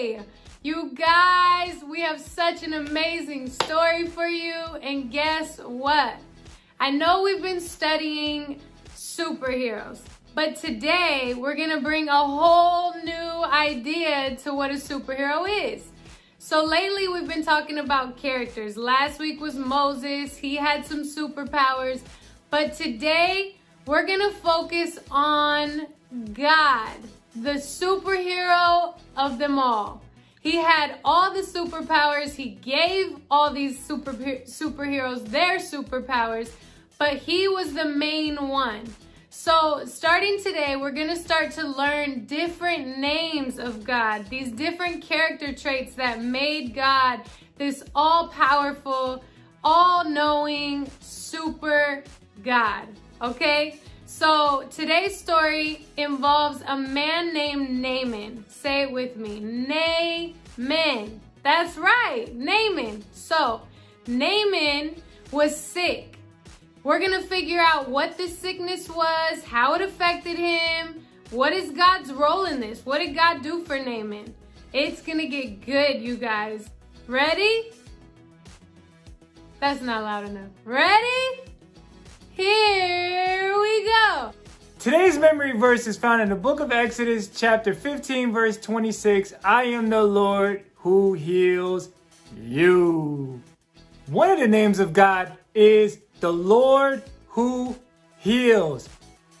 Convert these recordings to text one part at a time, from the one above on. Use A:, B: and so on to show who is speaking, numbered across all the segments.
A: Hey, you guys, we have such an amazing story for you. And guess what? I know we've been studying superheroes, but today we're gonna bring a whole new idea to what a superhero is. So lately we've been talking about characters. Last week was Moses, he had some superpowers, but today we're gonna focus on God, the superhero of them all. He had all the superpowers, he gave all these superheroes their superpowers, but he was the main one. So starting today, we're gonna start to learn different names of God, these different character traits that made God this all-powerful, all-knowing, super God, okay? So today's story involves a man named Naaman. Say it with me, Naaman. That's right, Naaman. So Naaman was sick. We're gonna figure out what this sickness was, how it affected him, what is God's role in this? What did God do for Naaman? It's gonna get good, you guys. Ready? That's not loud enough. Ready? Here we go.
B: Today's memory verse is found in the book of Exodus, chapter 15, verse 26. I am the Lord who heals you. One of the names of God is the Lord who heals.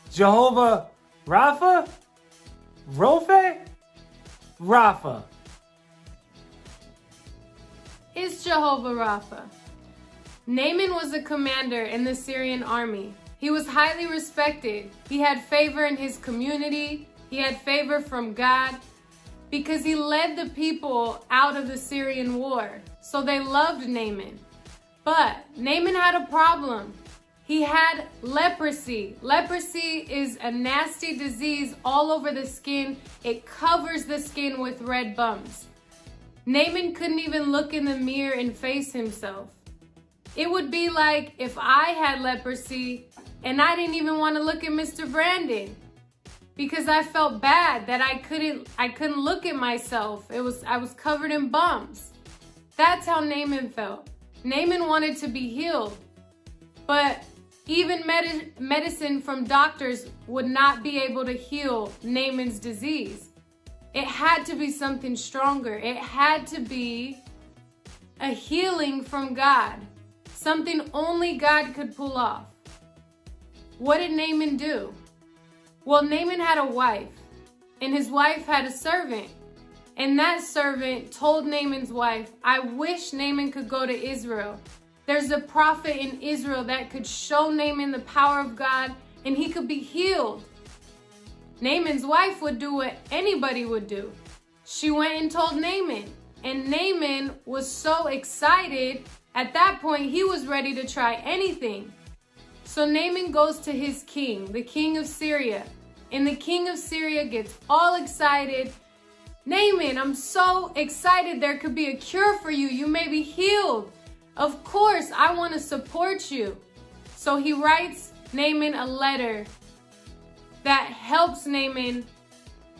B: Jehovah Rapha? Rapha? Rapha.
A: It's Jehovah Rapha. Naaman was a commander in the Syrian army. He was highly respected. He had favor in his community. He had favor from God because he led the people out of the Syrian war. So they loved Naaman. But Naaman had a problem. He had leprosy. Leprosy is a nasty disease all over the skin. It covers the skin with red bumps. Naaman couldn't even look in the mirror and face himself. It would be like if I had leprosy and I didn't even want to look at Mr. Brandon because I felt bad that I couldn't look at myself. I was covered in bumps. That's how Naaman felt. Naaman wanted to be healed, but even medicine from doctors would not be able to heal Naaman's disease. It had to be something stronger. It had to be a healing from God, something only God could pull off. What did Naaman do? Well, Naaman had a wife, and his wife had a servant. And that servant told Naaman's wife, I wish Naaman could go to Israel. There's a prophet in Israel that could show Naaman the power of God and he could be healed. Naaman's wife would do what anybody would do. She went and told Naaman. And Naaman was so excited. At that point, he was ready to try anything. So Naaman goes to his king, the king of Syria. And the king of Syria gets all excited. Naaman, I'm so excited there could be a cure for you. You may be healed. Of course, I want to support you. So he writes Naaman a letter that helps Naaman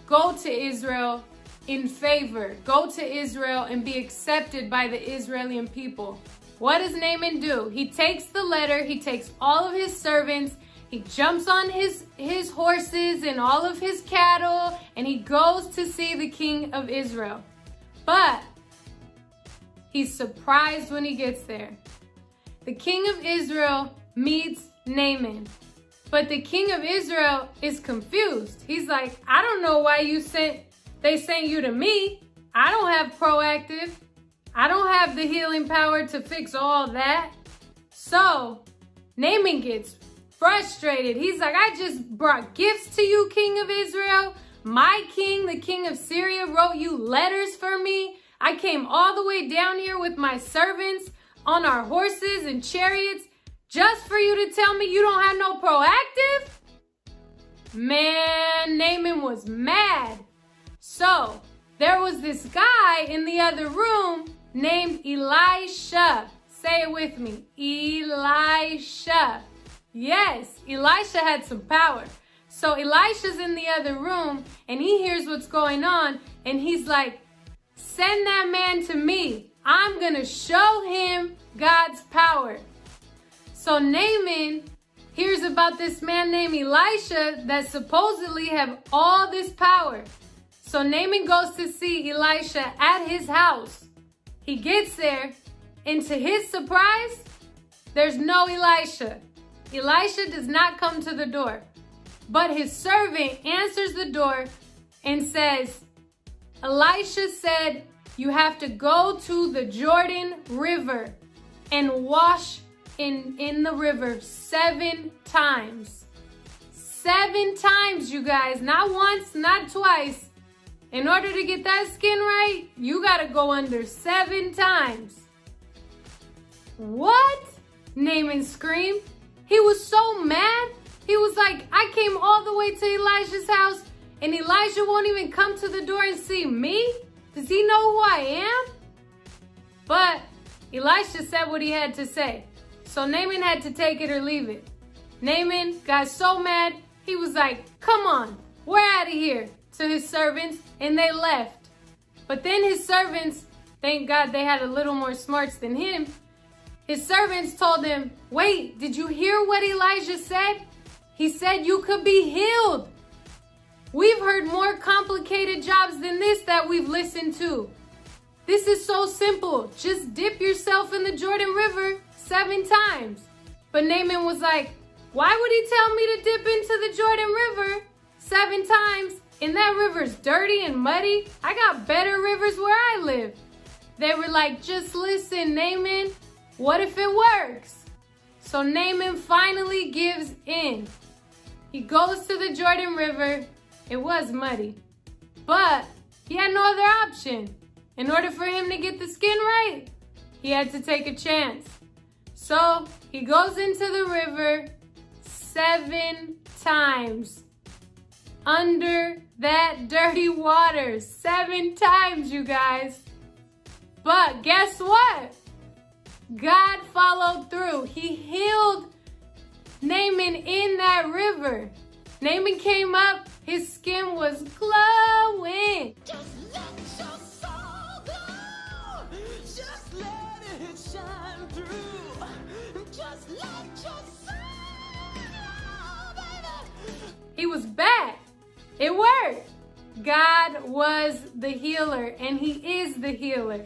A: go to Israel in favor. Go to Israel and be accepted by the Israeli people. What does Naaman do? He takes the letter, he takes all of his servants, he jumps on his horses and all of his cattle, and he goes to see the king of Israel. But he's surprised when he gets there. The king of Israel meets Naaman. But the king of Israel is confused. He's like, I don't know why they sent you to me. I don't have proactive. I don't have the healing power to fix all that. So Naaman gets frustrated. He's like, I just brought gifts to you, king of Israel. My king, the king of Syria, wrote you letters for me. I came all the way down here with my servants on our horses and chariots just for you to tell me you don't have no proactive? Man, Naaman was mad. So there was this guy in the other room named Elisha. Say it with me, Elisha. Yes, Elisha had some power. So Elisha's in the other room and he hears what's going on and he's like, Send that man to me. I'm going to show him God's power. So Naaman hears about this man named Elisha that supposedly have all this power. So Naaman goes to see Elisha at his house. He gets there, and to his surprise, there's no Elisha. Elisha does not come to the door, but his servant answers the door and says, Elisha said, you have to go to the Jordan River and wash in the river 7 times. 7 times, you guys, not once, not twice. In order to get that skin right, you gotta go under 7 times. What? Naaman screamed. He was so mad. He was like, I came all the way to Elijah's house and Elijah won't even come to the door and see me? Does he know who I am? But Elisha said what he had to say. So Naaman had to take it or leave it. Naaman got so mad, he was like, come on, we're out of here, to his servants, and they left. But then his servants, thank God they had a little more smarts than him, his servants told him, wait, did you hear what Elijah said? He said you could be healed. We've heard more complicated jobs than this that we've listened to. This is so simple. Just dip yourself in the Jordan River 7 times. But Naaman was like, why would he tell me to dip into the Jordan River 7 times? And that river's dirty and muddy. I got better rivers where I live. They were like, just listen, Naaman. What if it works? So Naaman finally gives in. He goes to the Jordan River. It was muddy, but he had no other option. In order for him to get the skin right, he had to take a chance. So he goes into the river 7 times under that dirty water. 7 times, you guys. But guess what? God followed through. He healed Naaman in that river. Naaman came up, his skin was glowing.
C: Just let your soul glow. Just let it shine through. Just let your soul, baby.
A: He was back. It worked. God was the healer, and he is the healer.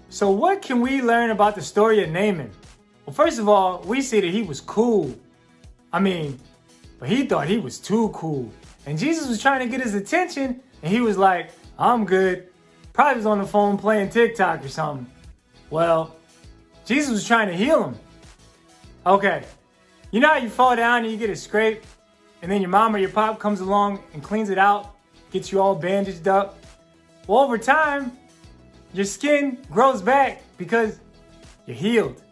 B: So what can we learn about the story of Naaman? Well, first of all, we see that he was cool. But he thought he was too cool. And Jesus was trying to get his attention, and he was like, I'm good. Probably was on the phone playing TikTok or something. Well, Jesus was trying to heal him. Okay, you know how you fall down and you get a scrape, and then your mom or your pop comes along and cleans it out, gets you all bandaged up? Well, over time, your skin grows back because you're healed.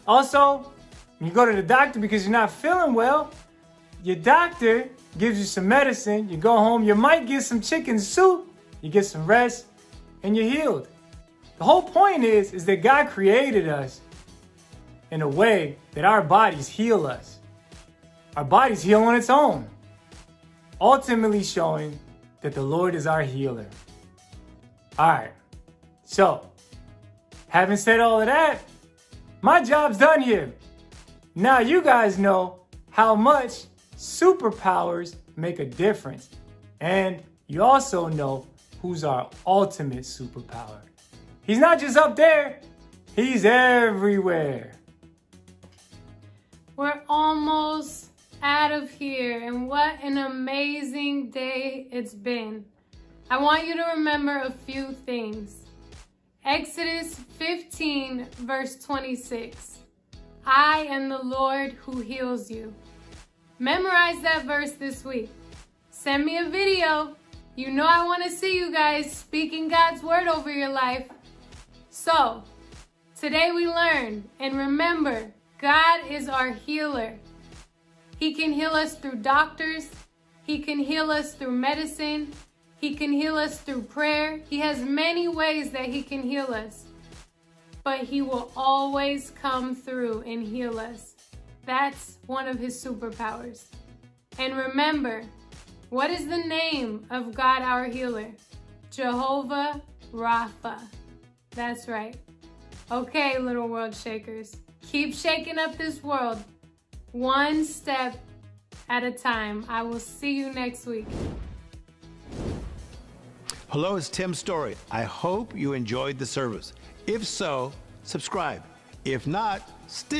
B: Also, when you go to the doctor because you're not feeling well, your doctor gives you some medicine, you go home, you might get some chicken soup, you get some rest, and you're healed. The whole point is that God created us in a way that our bodies heal us. Our bodies heal on its own, ultimately showing that the Lord is our healer. All right, so having said all of that, my job's done here. Now you guys know how much superpowers make a difference. And you also know who's our ultimate superpower. He's not just up there, he's everywhere.
A: We're almost out of here, and what an amazing day it's been. I want you to remember a few things. Exodus 15, verse 26. I am the Lord who heals you. Memorize that verse this week. Send me a video. You know I want to see you guys speaking God's word over your life. So, today we learned, and remember, God is our healer. He can heal us through doctors. He can heal us through medicine. He can heal us through prayer. He has many ways that he can heal us. But he will always come through and heal us. That's one of his superpowers. And remember, what is the name of God our healer? Jehovah Rapha. That's right. Okay, little world shakers. Keep shaking up this world, one step at a time. I will see you next week.
D: Hello, it's Tim Story. I hope you enjoyed the service. If so, subscribe. If not, still